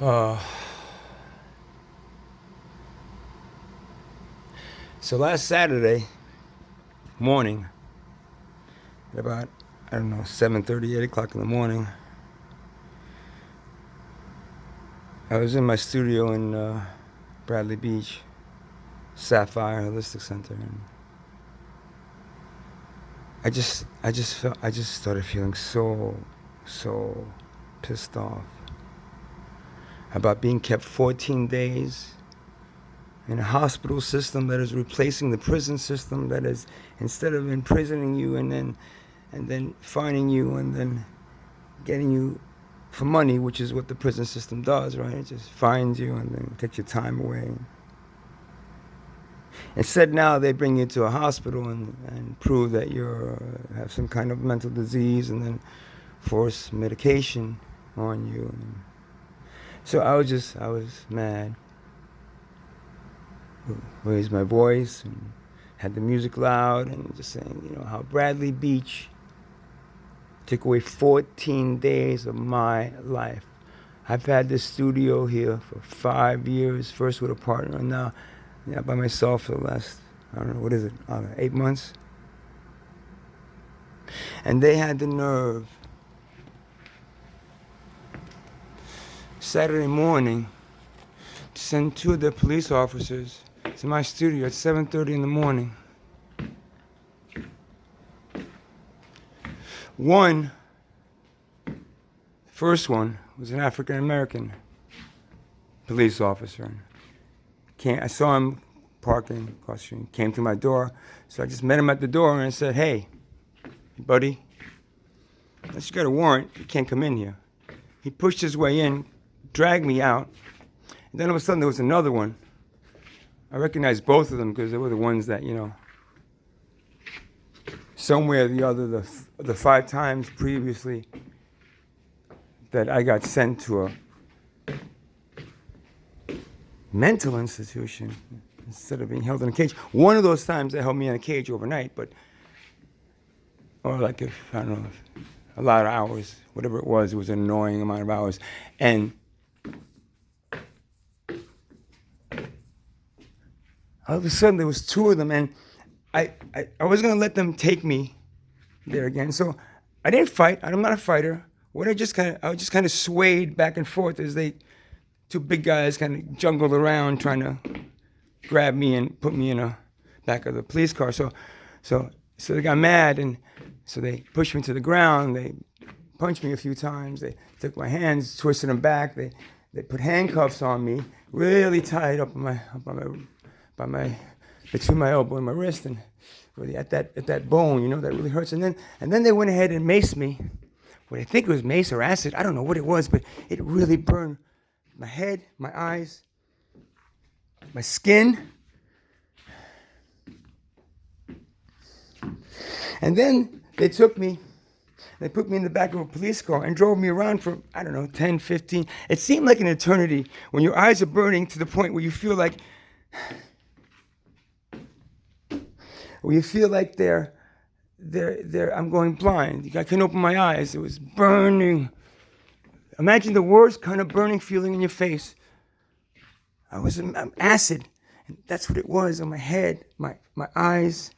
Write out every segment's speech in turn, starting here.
Uh, so last Saturday morning, at about, 7:30, 8 o'clock in the morning, I was in my studio in Bradley Beach, Sapphire Holistic Center, and I just started feeling so pissed off about being kept 14 days in a hospital system that is replacing the prison system, that is, instead of imprisoning you and then fining you and then getting you for money, which is what the prison system does, right? It just fines you and then takes your time away. Instead, now they bring you to a hospital and prove that you have some kind of mental disease and then force medication on you. And so I was mad. Raised my voice and had the music loud and just saying, how Bradley Beach took away 14 days of my life. I've had this studio here for 5 years, first with a partner, and now by myself for the last, 8 months. And they had the nerve Saturday morning to send 2 of their police officers to my studio at 7:30 in the morning. First one was an African American police officer. I saw him parking across the street, came to my door, so I just met him at the door and I said, "Hey, buddy, unless you got a warrant, you can't come in here." He pushed his way in, dragged me out, and then all of a sudden there was another one. I recognized both of them because they were the ones that, somewhere or the other, the 5 times previously that I got sent to a mental institution instead of being held in a cage. One of those times they held me in a cage overnight, or like a lot of hours, whatever it was an annoying amount of hours. And all of a sudden there was 2 of them, and I was gonna let them take me there again. So I didn't fight. I'm not a fighter. I just kind of swayed back and forth as 2 big guys kind of jungled around trying to grab me and put me in a back of the police car. So they got mad, and so they pushed me to the ground. They punched me a few times. They took my hands, twisted them back. They put handcuffs on me, really tight up by my between my elbow and my wrist, and really at that bone, that really hurts. And then they went ahead and maced me. What I think it was mace or acid, I don't know what it was, but it really burned my head, my eyes, my skin. And then they put me in the back of a police car and drove me around for, 10, 15. It seemed like an eternity when your eyes are burning to the point where you feel like I'm going blind. I couldn't open my eyes. It was burning. Imagine the worst kind of burning feeling in your face. I was acid, and that's what it was on my head, my eyes,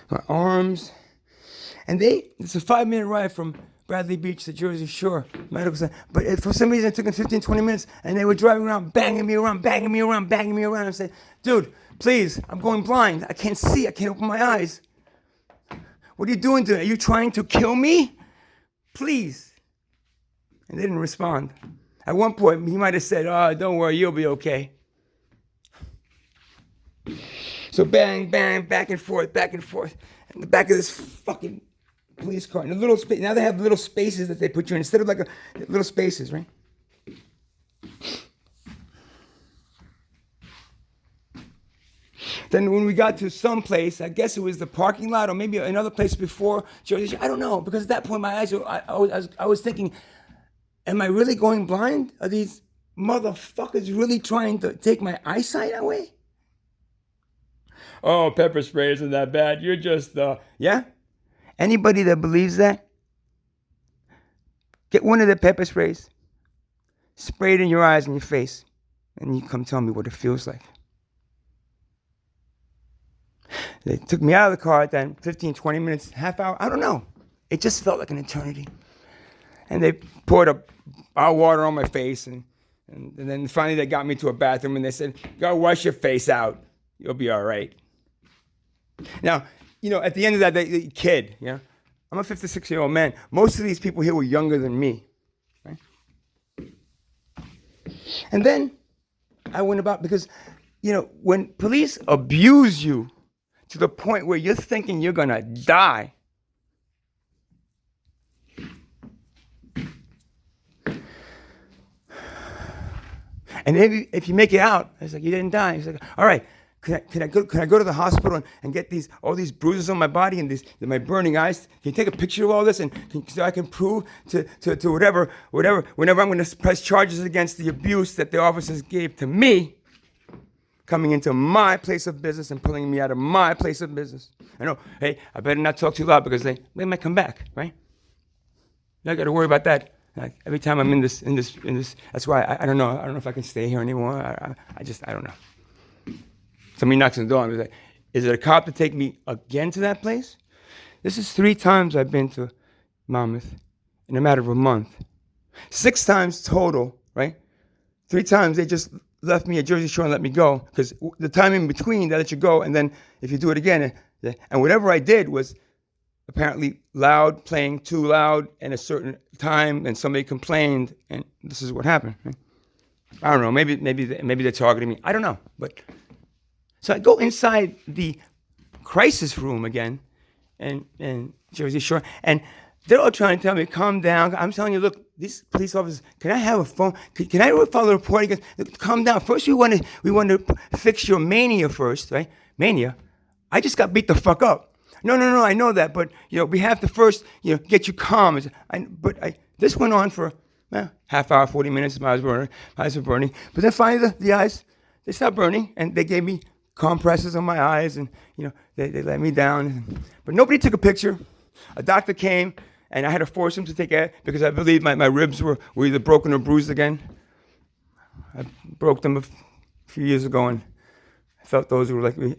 my arms. And it's a 5-minute ride from Bradley Beach to Jersey Shore Medical Center. But for some reason, it took them 15, 20 minutes, and they were driving around, banging me around. I said, "Dude, please, I'm going blind. I can't see. I can't open my eyes. What are you doing to me? Are you trying to kill me? Please." And they didn't respond. At one point, he might have said, "Oh, don't worry, you'll be okay." So bang, bang, back and forth, in the back of this fucking police car. And the little space. Now they have little spaces that they put you in instead of like little spaces, right? Then when we got to some place, I guess it was the parking lot or maybe another place before Jersey, I don't know, because at that point my eyes, I was thinking, am I really going blind? Are these motherfuckers really trying to take my eyesight away? "Oh, pepper spray isn't that bad. You're just, yeah? Anybody that believes that Get one of the pepper sprays, spray it in your eyes and your face, and you come tell me what it feels like. They took me out of the car then, 15, 20 minutes, half hour, I don't know. It just felt like an eternity. And they poured our water on my face, and then finally they got me to a bathroom, and they said, go wash your face out. You'll be all right. Now, at the end of that day, kid, I'm a 56-year-old man. Most of these people here were younger than me. Right? And then I went about, because, when police abuse you to the point where you're thinking you're going to die, and if you make it out, it's like, you didn't die. It's like, all right, can I go to the hospital and get all these bruises on my body and my burning eyes? Can you take a picture of all this so I can prove to whatever, whenever I'm going to press charges against the abuse that the officers gave to me, coming into my place of business and pulling me out of my place of business. I know, hey, I better not talk too loud because they might come back, right? I got to worry about that. Like, every time I'm in this, that's why I don't know. I don't know if I can stay here anymore. I don't know. Somebody knocks on the door and is like, is it a cop to take me again to that place? This is 3 times I've been to Monmouth in a matter of a month. 6 times total, right? 3 times they just left me at Jersey Shore and let me go, because the time in between, they let you go, and then if you do it again, and whatever I did was apparently loud, playing too loud at a certain time, and somebody complained, and this is what happened. Right? I don't know. Maybe they're targeting me. I don't know. But so I go inside the crisis room again, and Jersey Shore, and they're all trying to tell me, calm down. I'm telling you, look, these police officers, can I have a phone? Can I file a report against? Calm down. First, we want to fix your mania first, right? Mania. I just got beat the fuck up. No, I know that, but we have to first, get you calm. This went on for half hour, 40 minutes. My eyes were burning. But then finally, the eyes, they stopped burning, and they gave me compresses on my eyes, and they let me down. But nobody took a picture. A doctor came, and I had to force him to take it because I believe my ribs were either broken or bruised again. I broke them a few years ago, and I felt those were like me.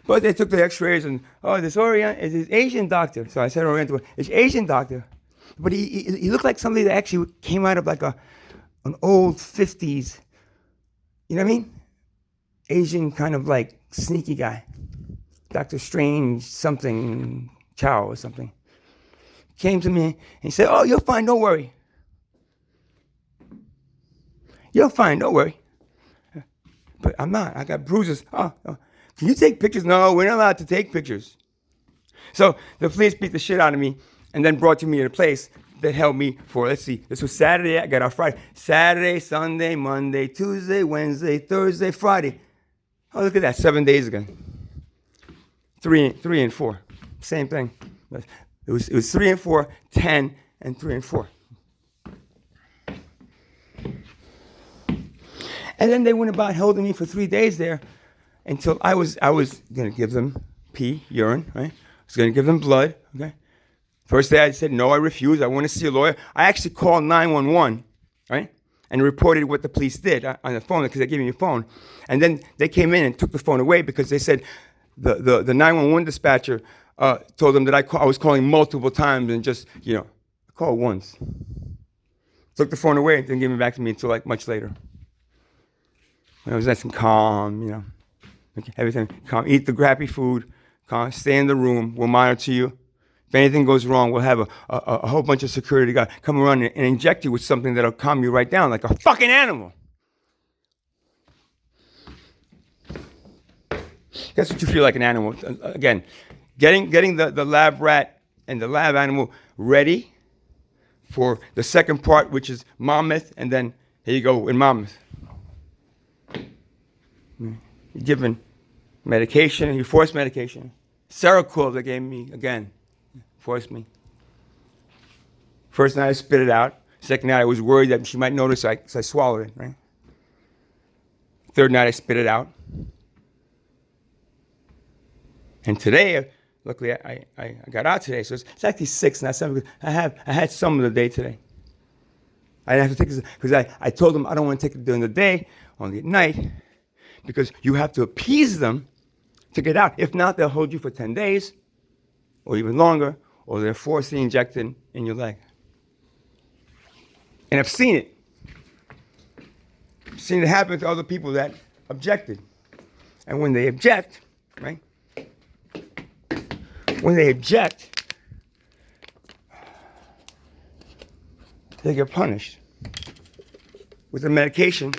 But they took the X-rays, and this Asian doctor. So I said Oriental. It's Asian doctor, but he looked like somebody that actually came out of like an old 50s. You know what I mean? Asian kind of like sneaky guy. Dr. Strange something, Chow or something. Came to me and he said, "Oh, you're fine, don't worry. You're fine, don't worry." But I'm not. I got bruises. Oh. Can you take pictures? No, we're not allowed to take pictures. So the police beat the shit out of me and then brought me to a place that held me for, let's see, this was Saturday. I got off Friday. Saturday, Sunday, Monday, Tuesday, Wednesday, Thursday, Friday. Oh, look at that, 7 days ago. 3 and 4, same thing. It was 3 and 4, 10, and 3 and 4. And then they went about holding me for 3 days there until I was going to give them urine, right? I was going to give them blood, okay? First day I said, no, I refuse. I want to see a lawyer. I actually called 911, right? And reported what the police did on the phone because they gave me a phone. And then they came in and took the phone away because they said the 911 dispatcher told them that I was calling multiple times and just, I called once. Took the phone away and didn't give it back to me until like much later. When I was nice and calm, everything calm. Eat the crappy food, calm. Stay in the room. We'll monitor you. If anything goes wrong, we'll have a whole bunch of security guys come around and inject you with something that'll calm you right down like a fucking animal. That's what you feel like an animal. Again, getting the lab rat and the lab animal ready for the second part, which is Monmouth, and then here you go in Monmouth. You're given medication, you force medication. Seroquel they gave me again. Forced me. First night I spit it out. Second night I was worried that she might notice, so I swallowed it, right? Third night I spit it out. And today, luckily I got out today, so it's actually 6, not 7. I had some of the day today. I didn't have to take this because I told them I don't want to take it during the day, only at night, because you have to appease them to get out. If not, they'll hold you for 10 days or even longer, or they're forcing injecting in your leg. And I've seen it. I've seen it happen to other people that objected. And when they object, right? When they object, they get punished with a medication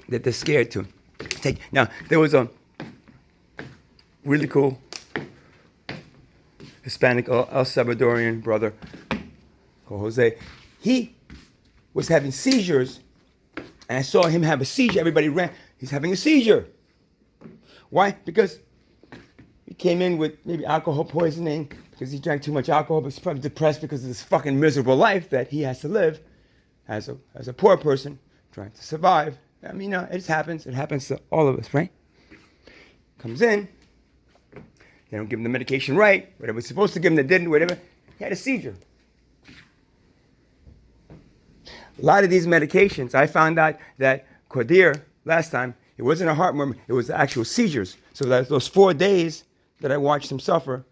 that they're scared to take. Now, there was a really cool Hispanic El Salvadorian brother called Jose. He was having seizures, and I saw him have a seizure. Everybody ran. He's having a seizure. Why? Because he came in with maybe alcohol poisoning, because he drank too much alcohol, but he's probably depressed because of this fucking miserable life that he has to live as a poor person trying to survive. I mean, it just happens. It happens to all of us, right? Comes in. They don't give him the medication right. Whatever was supposed to give him, they didn't. Whatever. He had a seizure. A lot of these medications, I found out that Cordier last time, it wasn't a heart murmur, it was actual seizures. So that those 4 days that I watched him suffer,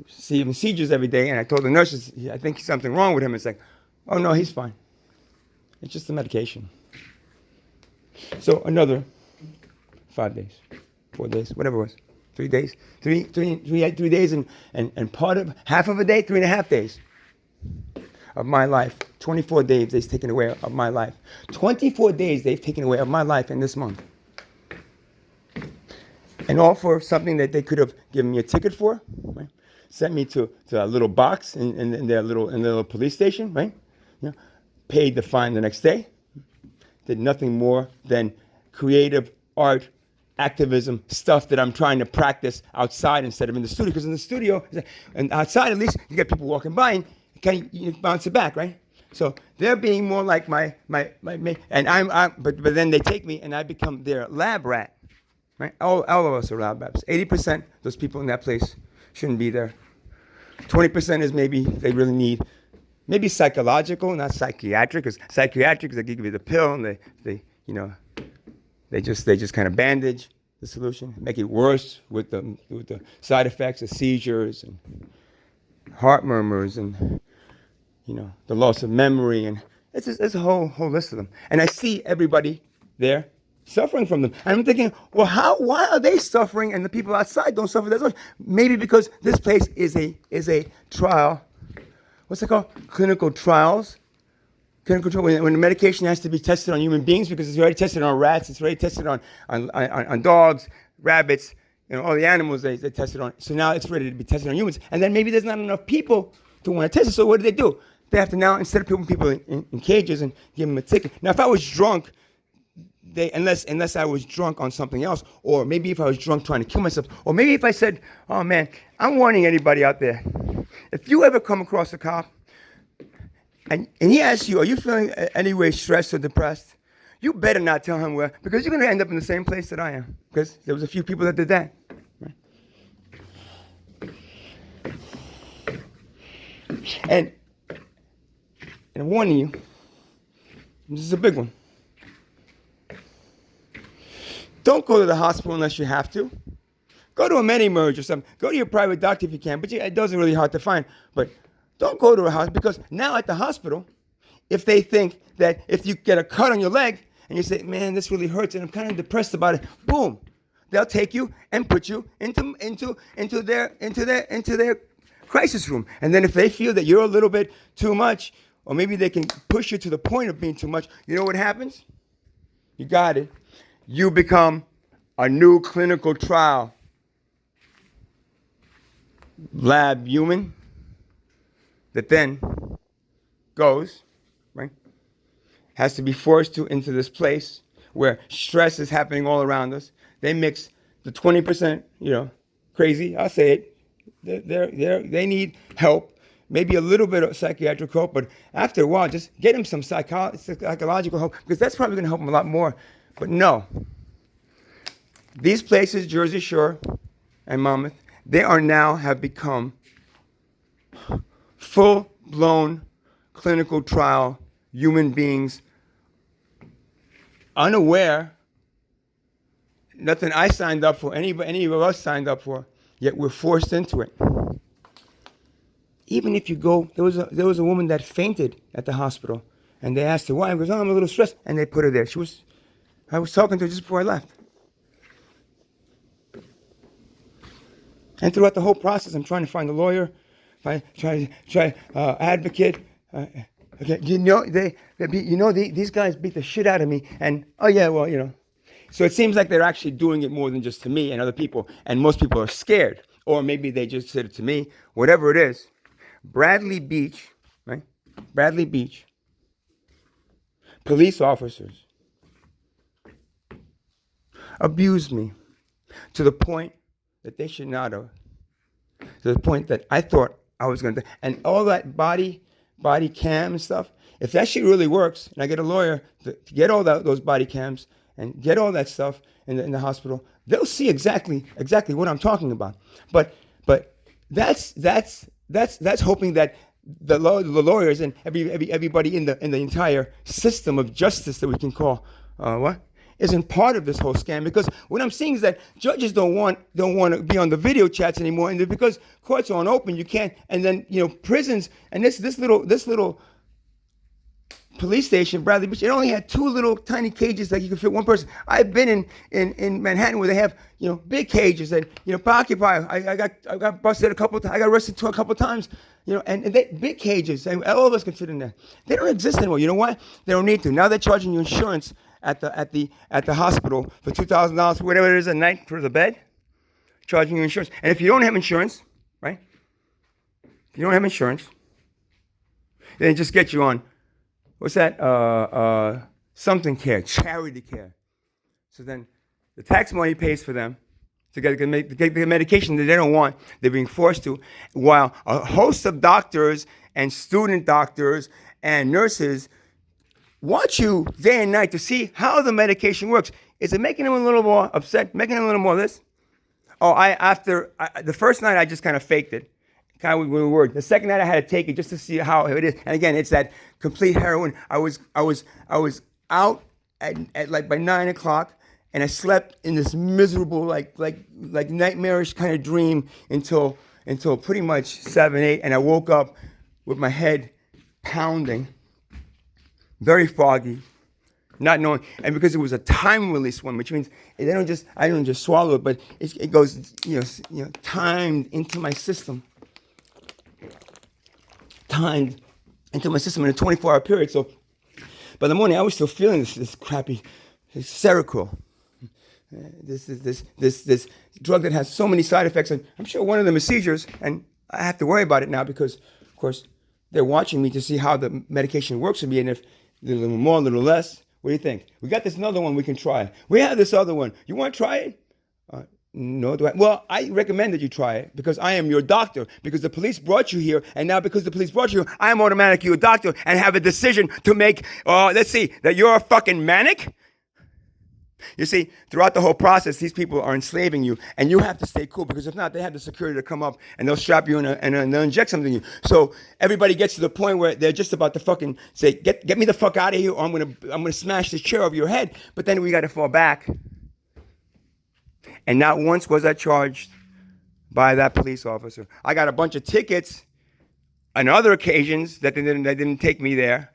receiving seizures every day, and I told the nurses, I think something wrong with him. It's like, oh no, he's fine. It's just the medication. So another 5 days, 4 days, whatever it was, 3 days, three days, and part of half of a day, 3.5 days of my life. 24 days they've taken away of my life. 24 days they've taken away of my life in this month. And all for something that they could have given me a ticket for, right? Sent me to a little box in their little police station, right? Paid the fine the next day. Did nothing more than creative art, activism, stuff that I'm trying to practice outside instead of in the studio. Because in the studio, and outside at least, you get people walking by and you bounce it back, right? So they're being more like my and but then they take me and I become their lab rat, right? All of us are lab rats. 80% those people in that place shouldn't be there. 20% is maybe they really need. Maybe psychological, not psychiatric. Because psychiatric is they give you the pill and they just kind of bandage the solution, make it worse with the side effects of seizures and heart murmurs and the loss of memory, and it's a whole list of them. And I see everybody there suffering from them. And I'm thinking, well, why are they suffering and the people outside don't suffer that much? Maybe because this place is a trial. What's it called? Clinical trials. Clinical trial, when the medication has to be tested on human beings, because it's already tested on rats, it's already tested on dogs, rabbits, all the animals they tested on. So now it's ready to be tested on humans. And then maybe there's not enough people to want to test it. So what do? They have to now, instead of putting people in cages and give them a ticket. Now, if I was drunk, unless I was drunk on something else, or maybe if I was drunk trying to kill myself, or maybe if I said, oh man, I'm warning anybody out there. If you ever come across a cop and he asks you, are you feeling any way stressed or depressed? You better not tell him where, because you're going to end up in the same place that I am. Because there was a few people that did that. Right? And I'm warning you, this is a big one. Don't go to the hospital unless you have to. Go to a Medi-Merge or something. Go to your private doctor if you can, but it doesn't really hard to find. But don't go to a hospital, because now at the hospital, if they think that if you get a cut on your leg and you say, man, this really hurts and I'm kind of depressed about it, boom, they'll take you and put you into their crisis room. And then if they feel that you're a little bit too much, or maybe they can push you to the point of being too much, you know what happens? You got it. You become a new clinical trial lab human that then goes, right, has to be forced into this place where stress is happening all around us. They mix the 20%, crazy, I'll say it, they need help, maybe a little bit of psychiatric help, but after a while, just get them some psychological help, because that's probably going to help them a lot more. But no, these places, Jersey Shore and Monmouth, they have become full-blown clinical trial human beings, unaware, nothing I signed up for, any of us signed up for, yet we're forced into it. Even if you go, there was a woman that fainted at the hospital, and they asked her why. She goes, "Oh, I'm a little stressed," and they put her there. I was talking to her just before I left. And throughout the whole process, I'm trying to find a lawyer, try advocate. Okay, these guys beat the shit out of me, and oh yeah, well, So it seems like they're actually doing it more than just to me and other people, and most people are scared, or maybe they just said it to me. Whatever it is, Bradley Beach, right? Bradley Beach, police officers abused me to the point that they should not have. To the point that I thought I was going to, and all that body cam and stuff, if that shit really works, and I get a lawyer to get all those body cams and get all that stuff in the hospital, they'll see exactly what I'm talking about. But that's hoping that the lawyers and everybody in the entire system of justice that we can call isn't part of this whole scam, because what I'm seeing is that judges don't want to be on the video chats anymore, and because courts aren't open, you can't. And then prisons, and this little police station, Bradley Beach, it only had 2 little tiny cages that you could fit one person. I've been in Manhattan where they have big cages and per occupier. I got busted a couple times. I got arrested a couple times. And they big cages, and all of us can fit in there. They don't exist anymore. You know why? They don't need to. Now they're charging you insurance at the hospital for $2,000, whatever it is a night for the bed, charging you insurance. And if you don't have insurance, right? If you don't have insurance, then they just get you on, what's that? Something care, charity care. So then the tax money pays for them to get the medication that they don't want. They're being forced to, while a host of doctors and student doctors and nurses watch you day and night to see how the medication works. Is it making them a little more upset? Making them a little more this? Oh, the first night I just kind of faked it. Kind of with word. The second night I had to take it just to see how it is. And again, it's that complete heroin. I was out at like by 9 o'clock, and I slept in this miserable, like nightmarish kind of dream until pretty much 7, 8, and I woke up with my head pounding, very foggy, not knowing, and because it was a time release one, which means I don't just swallow it, but it goes timed into my system. Timed into my system in a 24-hour period. So by the morning, I was still feeling this crappy Seroquel. This drug that has so many side effects, and I'm sure one of them is seizures, and I have to worry about it now because, of course, they're watching me to see how the medication works with me, and if a little more, a little less. What do you think? We got this another one we can try. We have this other one. You want to try it? No, do I? Well, I recommend that you try it because I am your doctor, because the police brought you here, and now because the police brought you here, I am automatically your doctor and have a decision to make, let's see, that you're a fucking manic? You see, throughout the whole process, these people are enslaving you, and you have to stay cool, because if not, they have the security to come up and they'll strap you and they'll inject something in you. So everybody gets to the point where they're just about to fucking say, get me the fuck out of here, or I'm gonna smash this chair over your head. But then we got to fall back. And not once was I charged by that police officer. I got a bunch of tickets on other occasions that they didn't take me there,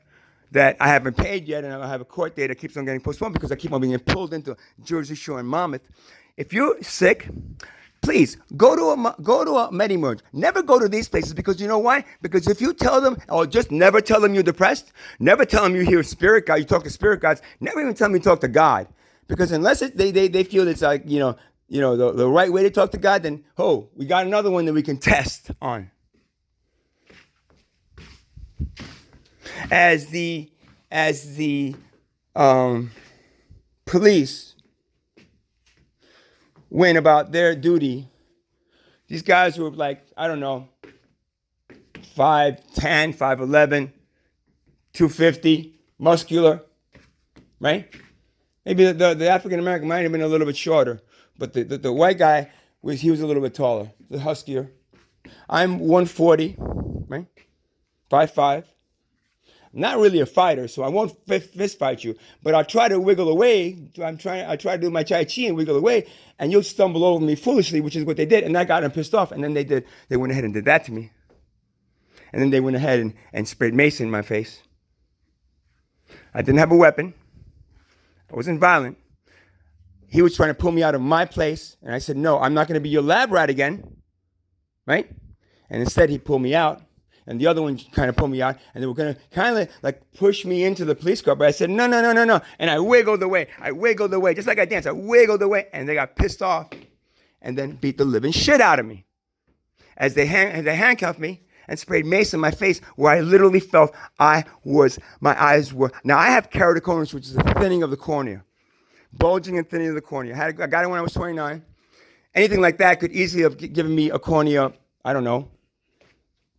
that I haven't paid yet, and I have a court date that keeps on getting postponed because I keep on being pulled into Jersey Shore and Monmouth. If you're sick, please go to a Medi-Merge. Never go to these places, because you know why? Because if you tell them, or just never tell them you're depressed, never tell them you hear spirit guides, you talk to spirit guides, never even tell them you talk to God, because unless they feel it's like the right way to talk to God, then we got another one that we can test on. As the police went about their duty, these guys were like, I don't know, 5'10", 5'11", 250, muscular, right? Maybe the African American might have been a little bit shorter, but the white guy was a little bit taller, the huskier. I'm 140, right? 5'5". not really a fighter, so I won't fist fight you, but I'll try to wiggle away. I try to do my Tai Chi and wiggle away, and you'll stumble over me foolishly, which is what they did, and I got them pissed off, and then they went ahead and did that to me. And then they went ahead and sprayed mace in my face. I didn't have a weapon. I wasn't violent. He was trying to pull me out of my place, and I said, no, I'm not going to be your lab rat again, right? And instead, he pulled me out, and the other one kind of pulled me out, and they were going to kind of like push me into the police car, but I said, no, and I wiggled away, just like I danced, I wiggled away, and they got pissed off, and then beat the living shit out of me. As they handcuffed me and sprayed mace in my face, where I literally felt my eyes were, now I have keratoconus, which is a thinning of the cornea. Bulging and thinning of the cornea. I got it when I was 29. Anything like that could easily have given me a cornea, I don't know,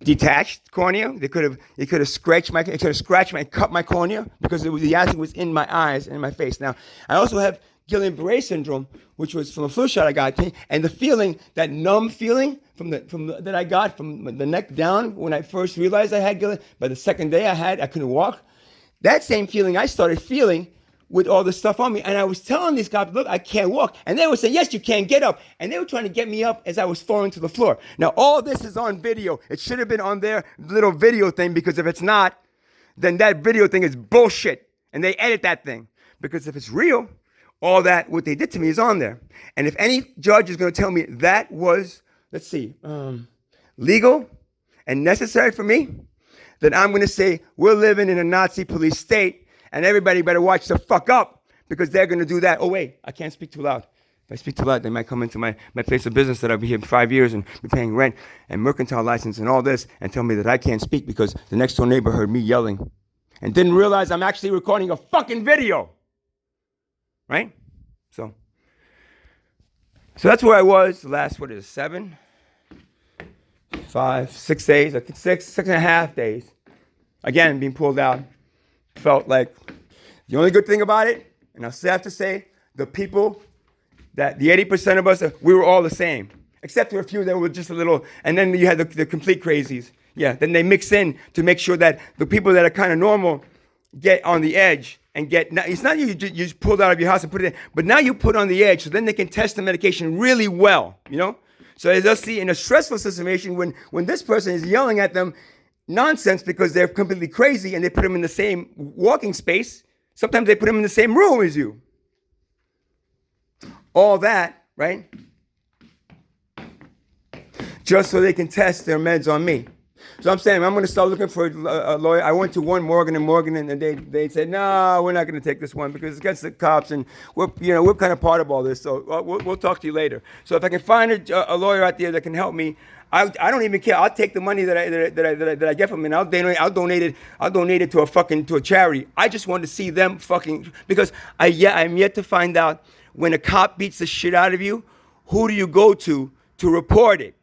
detached cornea. It could have scratched and cut my cornea because the acid was in my eyes and in my face. Now, I also have Guillain-Barré syndrome, which was from a flu shot I got, and the feeling, that numb feeling that I got from the neck down when I first realized I had Guillain. By the second day I couldn't walk. That same feeling I started feeling with all this stuff on me. And I was telling these cops, look, I can't walk. And they were saying, yes, you can, get up. And they were trying to get me up as I was falling to the floor. Now, all this is on video. It should have been on their little video thing, because if it's not, then that video thing is bullshit. And they edit that thing. Because if it's real, all that, what they did to me is on there. And if any judge is going to tell me that was, legal and necessary for me, then I'm going to say, we're living in a Nazi police state, and everybody better watch the fuck up, because they're going to do that. Oh, wait, I can't speak too loud. If I speak too loud, they might come into my place of business that I'll be here 5 years and be paying rent and mercantile license and all this, and tell me that I can't speak because the next door neighbor heard me yelling and didn't realize I'm actually recording a fucking video. Right? So that's where I was the last, 7, 5, 6 days, I think 6.5 days. Again, being pulled out. Felt like the only good thing about it, and I still have to say, the people, that the 80% of us, we were all the same, except for a few that were just a little, and then you had the complete crazies. Yeah, then they mix in to make sure that the people that are kind of normal get on the edge and get, now it's not you just pulled out of your house and put it in, but now you put on the edge, so then they can test the medication really well, you know? So as they'll see in a stressful situation, when this person is yelling at them nonsense because they're completely crazy, and they put them in the same walking space. Sometimes they put them in the same room as you. All that, right? Just so they can test their meds on me. So I'm saying I'm going to start looking for a lawyer. I went to one Morgan & Morgan, and they said, no, we're not going to take this one because it's against the cops, and we're kind of part of all this. So we'll talk to you later. So if I can find a lawyer out there that can help me, I don't even care. I'll take the money that I get from him, and I'll donate it to a charity. I just want to see them fucking, because I'm yet to find out, when a cop beats the shit out of you, who do you go to report it?